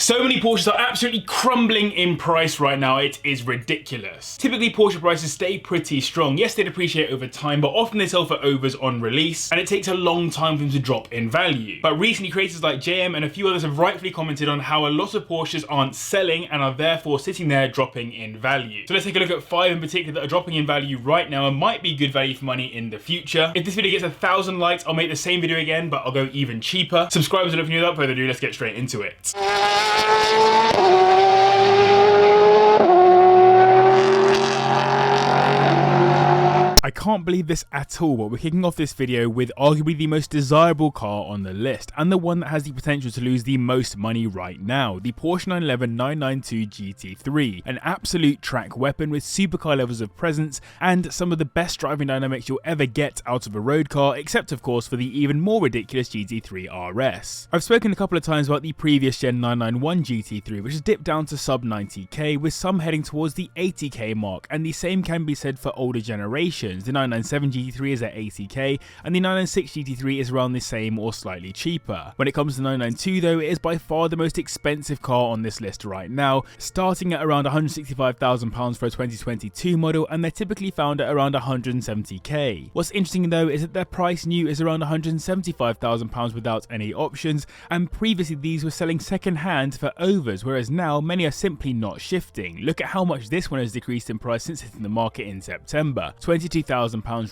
So many Porsches are absolutely crumbling in price right now, it is ridiculous. Typically Porsche prices stay pretty strong. Yes, they depreciate over time, but often they sell for overs on release, and it takes a long time for them to drop in value. But recently creators like JM and a few others have rightfully commented on how a lot of Porsches aren't selling and are therefore sitting there dropping in value. So let's take a look at 5 in particular that are dropping in value right now and might be good value for money in the future. If this video gets 1,000 likes, I'll make the same video again, but I'll go even cheaper. Subscribe if you're new. Without further ado, let's get straight into it. I can't believe this at all, but we're kicking off this video with arguably the most desirable car on the list, and the one that has the potential to lose the most money right now, the Porsche 911 992 GT3, an absolute track weapon with supercar levels of presence and some of the best driving dynamics you'll ever get out of a road car, except of course for the even more ridiculous GT3 RS. I've spoken a couple of times about the previous gen 991 GT3, which has dipped down to sub 90k, with some heading towards the 80k mark, and the same can be said for older generations. The 997 GT3 is at 80k, and the 996 GT3 is around the same or slightly cheaper. When it comes to 992 though, it is by far the most expensive car on this list right now, starting at around £165,000 for a 2022 model, and they're typically found at around 170k. What's interesting though is that their price new is around £175,000 without any options, and previously these were selling second hand for overs, whereas now many are simply not shifting. Look at how much this one has decreased in price since hitting the market in September. £22,000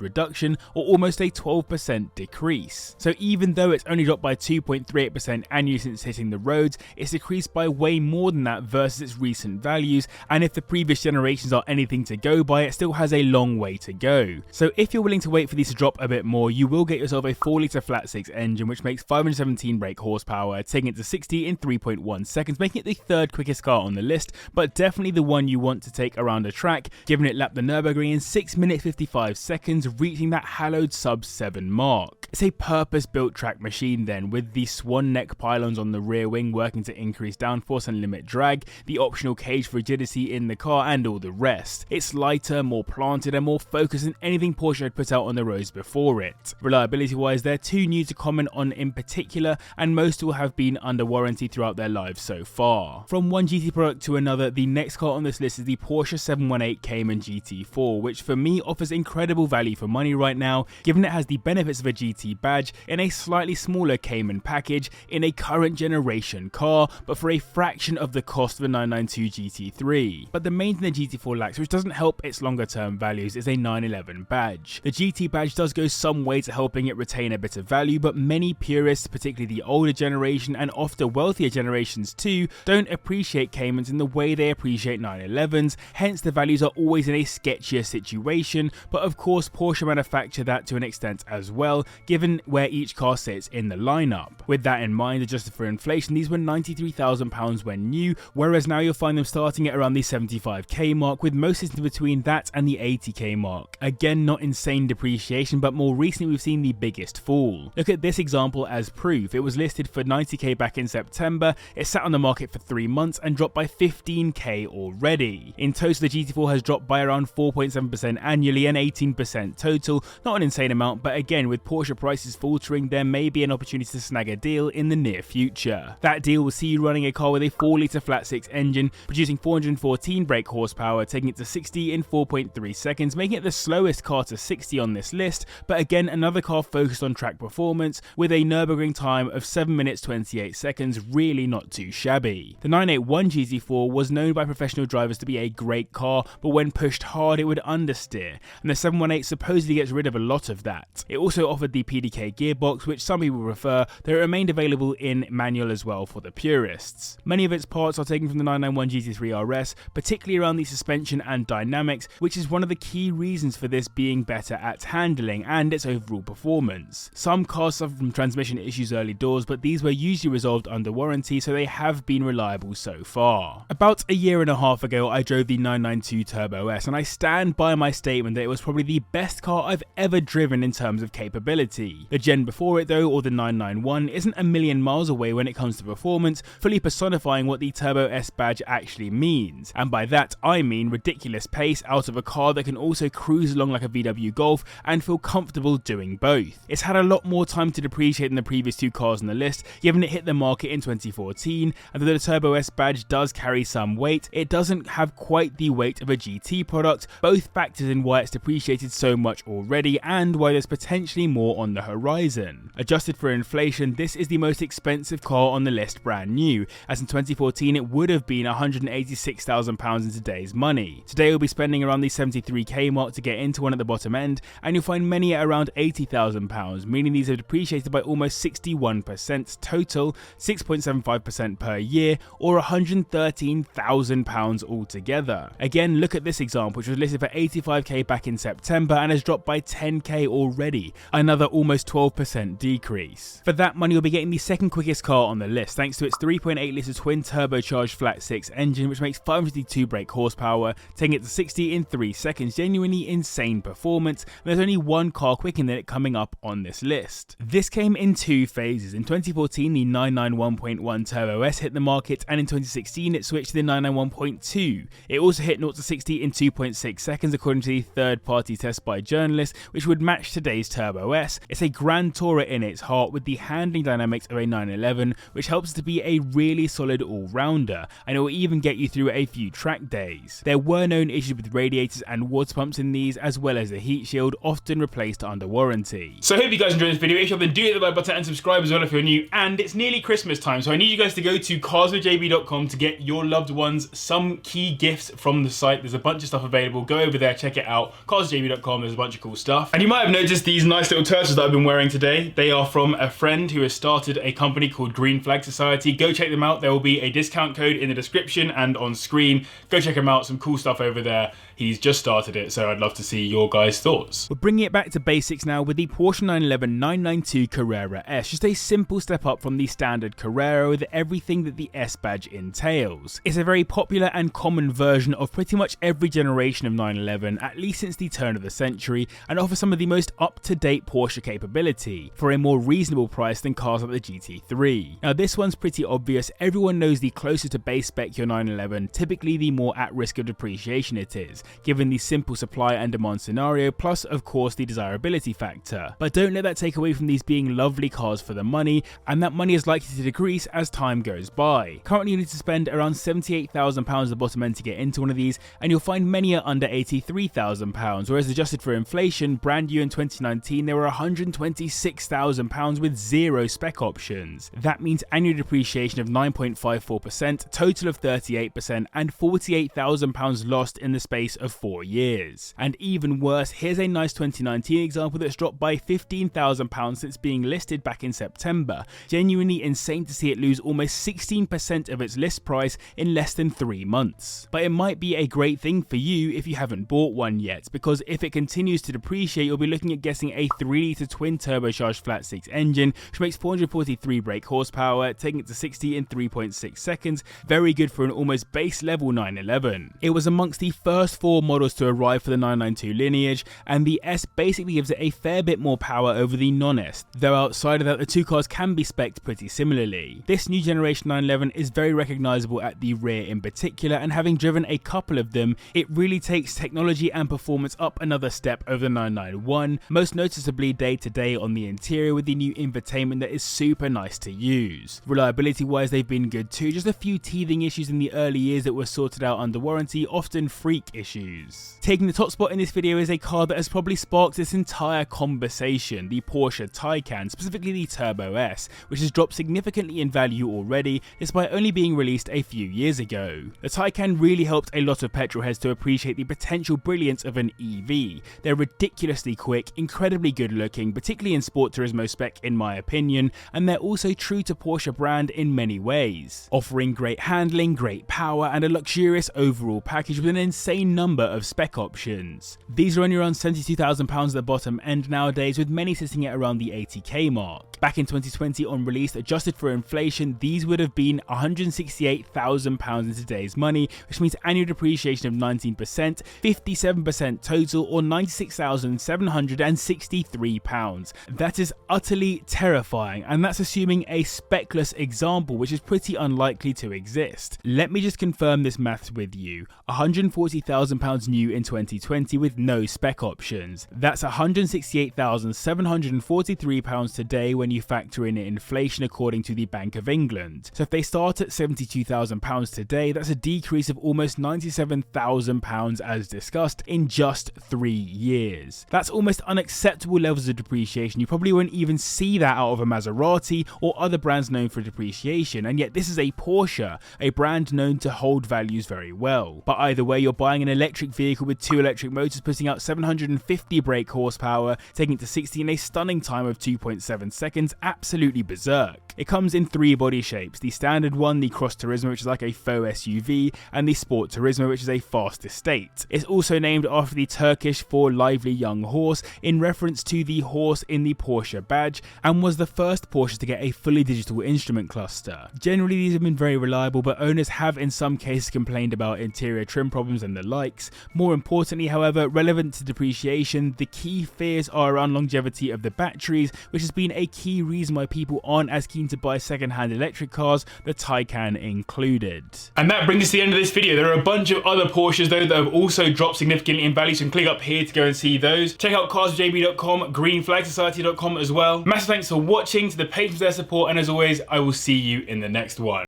reduction, or almost a 12% decrease. So even though it's only dropped by 2.38% annually since hitting the roads, it's decreased by way more than that versus its recent values, and if the previous generations are anything to go by, it still has a long way to go. So if you're willing to wait for these to drop a bit more, you will get yourself a 4-litre flat-six engine which makes 517 brake horsepower, taking it to 60 in 3.1 seconds, making it the third quickest car on the list, but definitely the one you want to take around a track, given it lapped the Nürburgring in 6 minutes 55 seconds, reaching that hallowed sub 7 mark. It's a purpose-built track machine then, with the swan neck pylons on the rear wing working to increase downforce and limit drag, the optional cage for rigidity in the car, and all the rest. It's lighter, more planted, and more focused than anything Porsche had put out on the roads before it. Reliability-wise, they're too new to comment on in particular, and most will have been under warranty throughout their lives so far. From one GT product to another, the next car on this list is the Porsche 718 Cayman GT4, which for me offers incredible value for money right now, given it has the benefits of a GT badge in a slightly smaller Cayman package in a current generation car, but for a fraction of the cost of a 992 GT3. But the main thing the GT4 lacks, which doesn't help its longer term values, is a 911 badge. The GT badge does go some way to helping it retain a bit of value, but many purists, particularly the older generation and often wealthier generations too, don't appreciate Caymans in the way they appreciate 911s, hence the values are always in a sketchier situation, but of course Porsche manufacture that to an extent as well, given where each car sits in the lineup. With that in mind, adjusted for inflation, these were £93,000 when new, whereas now you'll find them starting at around the 75k mark, with most sitting between that and the 80k mark. Again, not insane depreciation, but more recently we've seen the biggest fall. Look at this example as proof. It was listed for 90k back in September, it sat on the market for 3 months and dropped by 15k already. In total, the GT4 has dropped by around 4.7% annually and 18% total, not an insane amount, but again, with Porsche prices faltering, there may be an opportunity to snag a deal in the near future. That deal will see you running a car with a 4-litre flat-six engine, producing 414 brake horsepower, taking it to 60 in 4.3 seconds, making it the slowest car to 60 on this list, but again, another car focused on track performance, with a Nürburgring time of 7 minutes 28 seconds, really not too shabby. The 981 GT4 was known by professional drivers to be a great car, but when pushed hard it would understeer, and the 718 supposedly gets rid of a lot of that. It also offered the PDK gearbox, which some people prefer, though it remained available in manual as well for the purists. Many of its parts are taken from the 991 GT3 RS, particularly around the suspension and dynamics, which is one of the key reasons for this being better at handling and its overall performance. Some cars suffer from transmission issues early doors, but these were usually resolved under warranty, so they have been reliable so far. About a year and a half ago, I drove the 992 Turbo S, and I stand by my statement that it was probably probably the best car I've ever driven in terms of capability. The gen before it though, or the 991, isn't a million miles away when it comes to performance, fully personifying what the Turbo S badge actually means. And by that I mean ridiculous pace out of a car that can also cruise along like a VW Golf and feel comfortable doing both. It's had a lot more time to depreciate than the previous two cars on the list, given it hit the market in 2014, and though the Turbo S badge does carry some weight, it doesn't have quite the weight of a GT product, both factors in why it's depreciated so much already and why there's potentially more on the horizon. Adjusted for inflation, this is the most expensive car on the list brand new, as in 2014 it would have been £186,000 in today's money. Today you'll be spending around the 73k mark to get into one at the bottom end, and you'll find many at around £80,000, meaning these have depreciated by almost 61% total, 6.75% per year, or £113,000 altogether. Again, look at this example, which was listed for 85k back in September and has dropped by 10k already, another almost 12% decrease. For that money, you'll be getting the second quickest car on the list, thanks to its 3.8 litre twin turbocharged flat 6 engine, which makes 552 brake horsepower, taking it to 60 in 3 seconds, genuinely insane performance, and there's only one car quicker than it coming up on this list. This came in two phases. In 2014, the 991.1 Turbo S hit the market, and in 2016 it switched to the 991.2. It also hit 0 to 60 in 2.6 seconds according to the third-party test by journalists, which would match today's Turbo S. It's a grand tourer in its heart with the handling dynamics of a 911, which helps it to be a really solid all-rounder, and it will even get you through a few track days. There were known issues with radiators and water pumps in these, as well as the heat shield, often replaced under warranty. So I hope you guys enjoyed this video. If you have, then do hit the like button and subscribe as well if you're new. And it's nearly Christmas time, so I need you guys to go to carswithjb.com to get your loved ones some key gifts from the site. There's a bunch of stuff available. Go over there, check it out. carswithjb.com, there's a bunch of cool stuff. And you might have noticed these nice little turtles that I've been wearing today. They are from a friend who has started a company called Green Flag Society. Go check them out. There will be a discount code in the description and on screen. Go check him out. Some cool stuff over there. He's just started it, so I'd love to see your guys' thoughts. We're bringing it back to basics now with the Porsche 911 992 Carrera S. Just a simple step up from the standard Carrera with everything that the S badge entails. It's a very popular and common version of pretty much every generation of 911, at least since the turn of the century, and offers some of the most up-to-date Porsche capability for a more reasonable price than cars like the GT3. Now this one's pretty obvious. Everyone knows the closer to base spec your 911, typically the more at risk of depreciation it is, given the simple supply and demand scenario, plus of course the desirability factor. But don't let that take away from these being lovely cars for the money, and that money is likely to decrease as time goes by. Currently you need to spend around £78,000 at the bottom end to get into one of these, and you'll find many are under £83,000, whereas adjusted for inflation, brand new in 2019 there were £126,000 with zero spec options. That means annual depreciation of 9.54%, total of 38%, and £48,000 lost in the space of 4 years. And even worse, here's a nice 2019 example that's dropped by £15,000 since being listed back in September. Genuinely insane to see it lose almost 16% of its list price in less than 3 months. But it might be a great thing for you if you haven't bought one yet, because if it continues to depreciate, you'll be looking at getting a 3-litre twin turbocharged flat 6 engine, which makes 443 brake horsepower, taking it to 60 in 3.6 seconds. Very good for an almost base level 911. It was amongst the first 4 models to arrive for the 992 lineage, and the S basically gives it a fair bit more power over the non-S, though outside of that the two cars can be spec'd pretty similarly. This new generation 911 is very recognisable at the rear in particular, and having driven a couple of them, it really takes technology and performance up another step over the 991, most noticeably day to day on the interior with the new infotainment that is super nice to use. Reliability wise they've been good too, just a few teething issues in the early years that were sorted out under warranty, often freak issues. Taking the top spot in this video is a car that has probably sparked this entire conversation, the Porsche Taycan, specifically the Turbo S, which has dropped significantly in value already despite only being released a few years ago. The Taycan really helped a lot of petrol heads to appreciate the potential brilliance of an EV. They're ridiculously quick, incredibly good looking, particularly in Sport Turismo spec in my opinion, and they're also true to Porsche brand in many ways, offering great handling, great power, and a luxurious overall package with an insane number of spec options. These are only around £72,000 at the bottom end nowadays, with many sitting at around the 80k mark. Back in 2020 on release, adjusted for inflation, these would have been £168,000 in today's money, which means annual depreciation of 19%, 57% total, total, or £96,763. That is utterly terrifying, and that's assuming a specless example, which is pretty unlikely to exist. Let me just confirm this maths with you. £140,000 new in 2020 with no spec options. That's £168,743 today when you factor in inflation, according to the Bank of England. So if they start at £72,000 today, that's a decrease of almost £97,000 as discussed in just 3 years. That's almost unacceptable levels of depreciation. You probably won't even see that out of a Maserati or other brands known for depreciation, and yet this is a Porsche, a brand known to hold values very well. But either way, you're buying an electric vehicle with 2 electric motors putting out 750 brake horsepower, taking it to 60 in a stunning time of 2.7 seconds, absolutely berserk. It comes in 3 body shapes: the standard one, the Cross Turismo, which is like a faux SUV, and the Sport Turismo, which is a fast estate. It's also named after the Turkish for lively young horse, in reference to the horse in the Porsche badge, and was the first Porsche to get a fully digital instrument cluster. Generally, these have been very reliable, but owners have in some cases complained about interior trim problems and the likes. More importantly, however, relevant to depreciation, the key fears are around longevity of the batteries, which has been a key reason why people aren't as keen to buy second-hand electric cars, the Taycan included. And that brings us to the end of this video. There are a bunch of other Porsches though that have also dropped significantly in value, so you can click up here to go and see those. Check out carswithjb.com, greenflagsociety.com as well. Massive thanks for watching, to the patrons for their support, and as always, I will see you in the next one.